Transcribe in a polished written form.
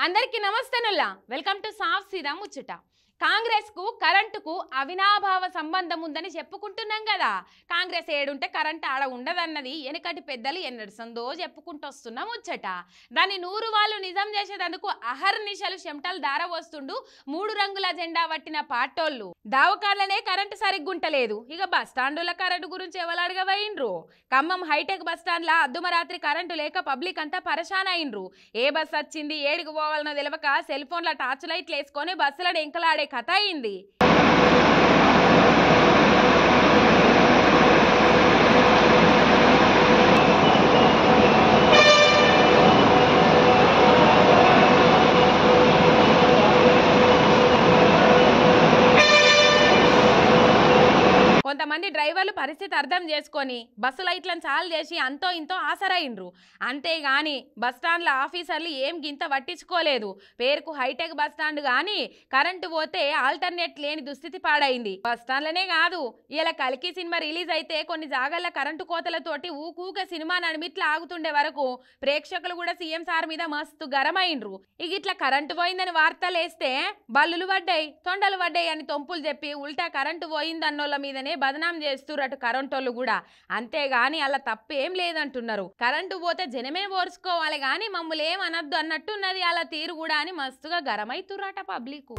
అందరికీ నమస్తేనుల్లా welcome to సాఫ్ సీదా ముచ్చట కాంగ్రెస్ కు కరెంటు కు అవినాభావ సంబంధం ఉందని చెప్పుకుంటున్నాం కదా కాంగ్రెస్ ఏడుంటే కరెంట్ ఆడ ఉండదన్నది ఎనకటి పెద్దలు ఎన్నడసందో చెప్పుకుంటూ వస్తున్న ముచ్చట దాని నూరు వాళ్ళు నిజం చేసేందుకు అహర్నిశలు చెమటలు దారవోస్తుండు మూడు రంగుల జెండా పట్టిన పాటోళ్ళు దావకార్లనే కరెంటు సరిగ్గుంటలేదు ఇక బస్ స్టాండుల కరెంటు గురించి ఎవలాడగవైండ్రు ఖమ్మం హైటెక్ బస్ స్టాండ్ల అద్దుమరాత్రి కరెంటు లేక పబ్లిక్ అంతా పరేషాన్ అయినరు ఏ బస్ వచ్చింది ఏడికి పోవాలనో తెలవక సెల్ ఫోన్ల టార్చ్ లైట్లు వేసుకొని బస్సులను ఎంకలాడే కథ అయింది. కొంతమంది డ్రైవర్లు పరిస్థితి అర్థం చేసుకొని బస్సు లైట్లను చాలు చేసి అంతో ఇంతో ఆసరైండ్రు అంతేగాని బస్టాండ్ల ఆఫీసర్లు ఏం గింత పట్టించుకోలేదు పేరుకు హైటెక్ బస్టాండ్ కానీ కరెంటు పోతే ఆల్టర్నేట్ లేని దుస్థితి పాడైంది బస్టాండ్లనే కాదు ఇలా కల్కి సినిమా రిలీజ్ అయితే కొన్ని జాగాల కరెంటు కోతలతోటి ఊకూక సినిమా నడిమిట్లా ఆగుతుండే వరకు ప్రేక్షకులు కూడా సీఎం సార్ మీద మస్తు గరమైండ్రు ఇక ఇట్లా కరెంటు పోయిందని వార్తలు వేస్తే బల్లులు పడ్డాయి తొండలు పడ్డాయి అని తొంపులు చెప్పి ఉల్టా కరెంటు పోయిందన్నోళ్ళ మీదనే బదనాం చేస్తురట కరెంటోళ్ళు కూడా అంతేగాని అలా తప్పేం లేదంటున్నారు కరెంటు పోతే జనమే ఓర్చుకోవాలి గాని మమ్మల్ని ఏం అనద్దు అన్నట్టున్నది అలా తీరు కూడా అని మస్తుగా గరమైతురట పబ్లిక్.